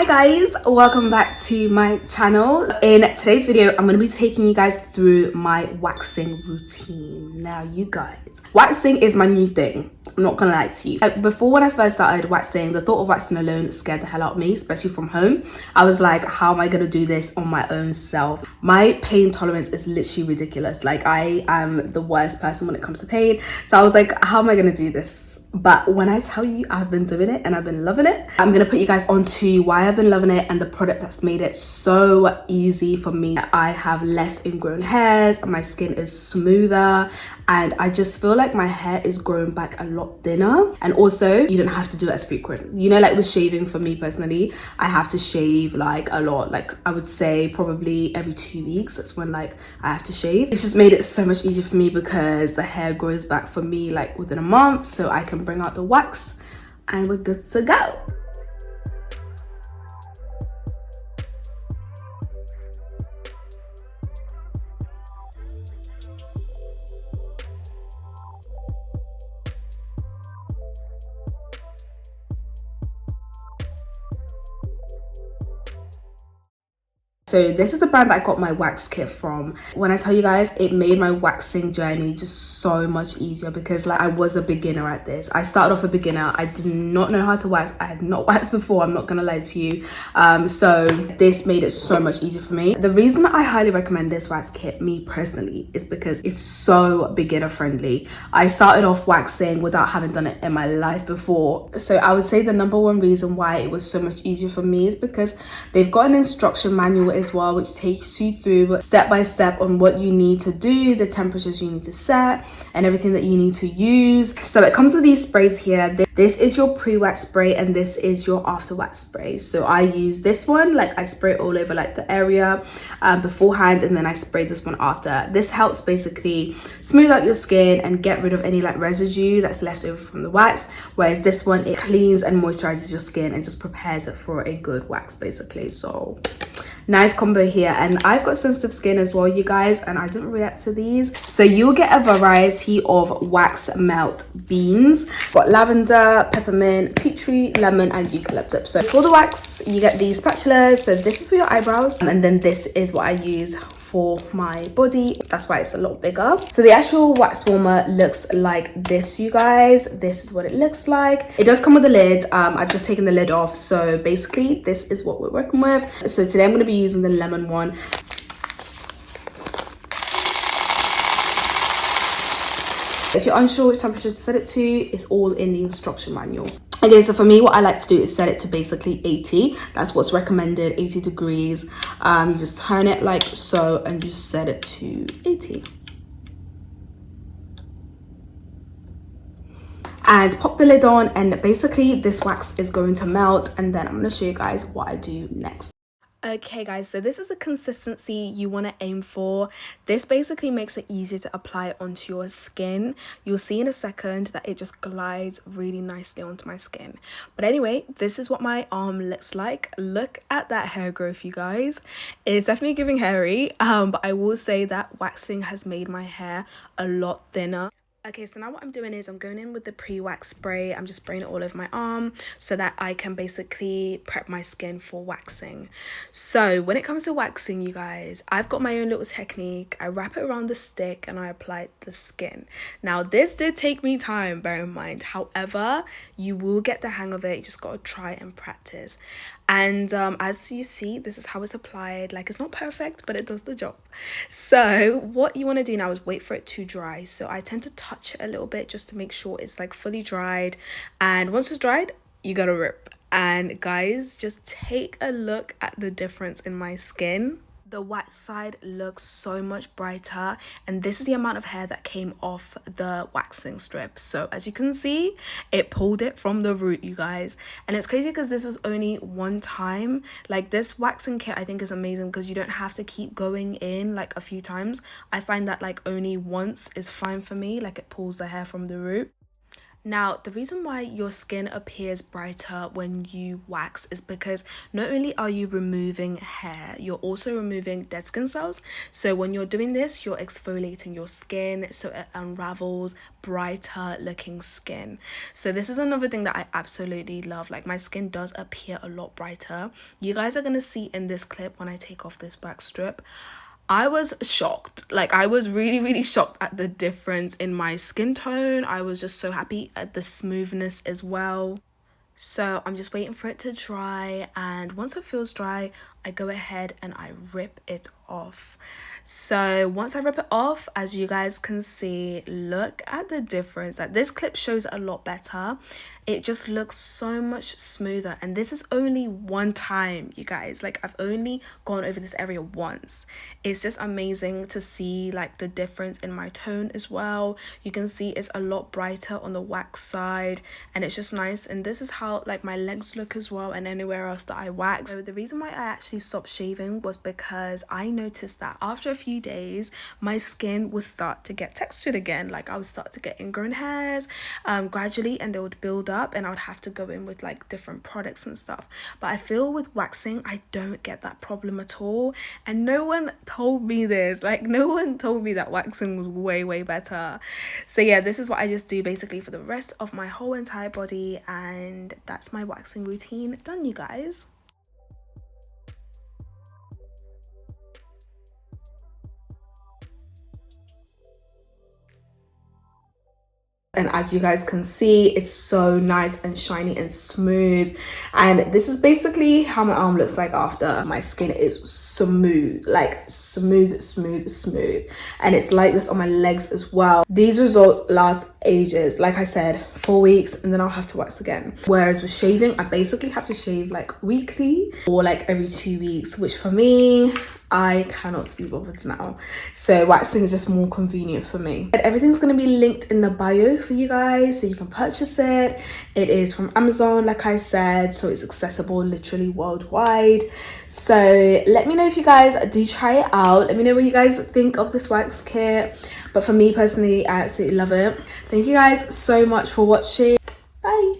Hi guys, welcome back to my channel. In today's video, I'm going to be taking you guys through my waxing routine. Now you guys, waxing is my new thing. I'm not gonna lie to you. Before, when I first started waxing, the thought of waxing alone scared the hell out of me, especially from home. I was like, how am I gonna do this on my own self? My pain tolerance is literally ridiculous. Like, I am the worst person when it comes to pain. So I was like, how am I gonna do this? But when I tell you I've been doing it and I've been loving it, I'm gonna put you guys onto why I've been loving it and the product that's made it so easy for me. I have less ingrown hairs, my skin is smoother, and I just feel like my hair is growing back a lot thinner. And also, you don't have to do it as frequent. You know, like with shaving, for me personally, I have to shave like a lot. Like, I would say probably every 2 weeks, that's when like I have to shave. It's just made it so much easier for me because the hair grows back for me like within a month, so I can bring out the wax and we're good to go. So this is the brand that I got my wax kit from. When I tell you guys, it made my waxing journey just so much easier because like I was a beginner at this. I started off a beginner. I did not know how to wax. I had not waxed before, I'm not gonna lie to you. So this made it so much easier for me. The reason I highly recommend this wax kit, me personally, is because it's so beginner friendly. I started off waxing without having done it in my life before. So I would say the number one reason why it was so much easier for me is because they've got an instruction manual as well, which takes you through step by step on what you need to do, the temperatures you need to set, and everything that you need to use. So it comes with these sprays here. This is your pre-wax spray and this is your after wax spray. So I use this one, like I spray it all over like the area beforehand, and then I spray this one after. This helps basically smooth out your skin and get rid of any like residue that's left over from the wax, whereas this one, it cleans and moisturizes your skin and just prepares it for a good wax basically. So nice combo here. And I've got sensitive skin as well, you guys, and I didn't react to these. So you'll get a variety of wax melt beans. Got lavender, peppermint, tea tree, lemon, and eucalyptus. So for the wax, you get these spatulas. So this is for your eyebrows, and then this is what I use for my body. That's why it's a lot bigger. So the actual wax warmer looks like this, you guys. This is what it looks like. It does come with a lid. I've just taken the lid off. So basically this is what we're working with. So today I'm going to be using the lemon one. If you're unsure which temperature to set it to, it's all in the instruction manual. Okay, so for me, what I like to do is set it to basically 80. That's what's recommended, 80 degrees. You just turn it like so and you set it to 80. And pop the lid on, and basically this wax is going to melt, and then I'm going to show you guys what I do next. Okay guys, so this is the consistency you want to aim for. This basically makes it easier to apply onto your skin. You'll see in a second that it just glides really nicely onto my skin. But anyway, this is what my arm looks like. Look at that hair growth, you guys. It's definitely giving hairy, but I will say that waxing has made my hair a lot thinner. Okay, so now what I'm doing is I'm going in with the pre-wax spray. I'm just spraying it all over my arm so that I can basically prep my skin for waxing. So when it comes to waxing, you guys, I've got my own little technique. I wrap it around the stick and I apply it to the skin. Now this did take me time, bear in mind. However, you will get the hang of it. You just got to try and practice. And as you see, this is how it's applied. Like, it's not perfect, but it does the job. So what you want to do now is wait for it to dry. So I tend to touch it a little bit just to make sure it's like fully dried. And once it's dried, you gotta rip. And guys, just take a look at the difference in my skin. The wax side looks so much brighter, and this is the amount of hair that came off the waxing strip. So as you can see, it pulled it from the root, you guys. And it's crazy because this was only one time. Like, this waxing kit I think is amazing because you don't have to keep going in like a few times. I find that like only once is fine for me. Like, it pulls the hair from the root. Now, the reason why your skin appears brighter when you wax is because not only are you removing hair, you're also removing dead skin cells. So when you're doing this, you're exfoliating your skin so it unravels brighter looking skin. So this is another thing that I absolutely love. Like, my skin does appear a lot brighter. You guys are gonna see in this clip when I take off this wax strip, I was shocked. Like, I was really shocked at the difference in my skin tone. I was just so happy at the smoothness as well. So I'm just waiting for it to dry, and once it feels dry, I go ahead and I rip it off. So once I rip it off, as you guys can see, look at the difference. Like, this clip shows a lot better. It just looks so much smoother, and this is only one time, you guys. Like, I've only gone over this area once. It's just amazing to see like the difference in my tone as well. You can see it's a lot brighter on the wax side, and it's just nice. And this is how like my legs look as well, and anywhere else that I wax. So the reason why I actually stopped shaving was because I noticed that after a few days my skin would start to get textured again. Like, I would start to get ingrown hairs gradually, and they would build up, and I would have to go in with like different products and stuff. But I feel with waxing I don't get that problem at all, and no one told me this. Like, no one told me that waxing was way better. So yeah, this is what I just do basically for the rest of my whole entire body, and that's my waxing routine done, you guys. And as you guys can see, it's so nice and shiny and smooth. And this is basically how my arm looks like after. My skin is smooth, like smooth. And it's like this on my legs as well. These results last ages. Like I said, 4 weeks, and then I'll have to wax again. Whereas with shaving, I basically have to shave like weekly or like every 2 weeks, which for me, I cannot be bothered now. So waxing is just more convenient for me. And everything's going to be linked in the bio for you guys, so you can purchase it. It is from Amazon, like I said, so it's accessible literally worldwide. So let me know if you guys do try it out. Let me know what you guys think of this wax kit. But for me personally, I absolutely love it. Thank you guys so much for watching.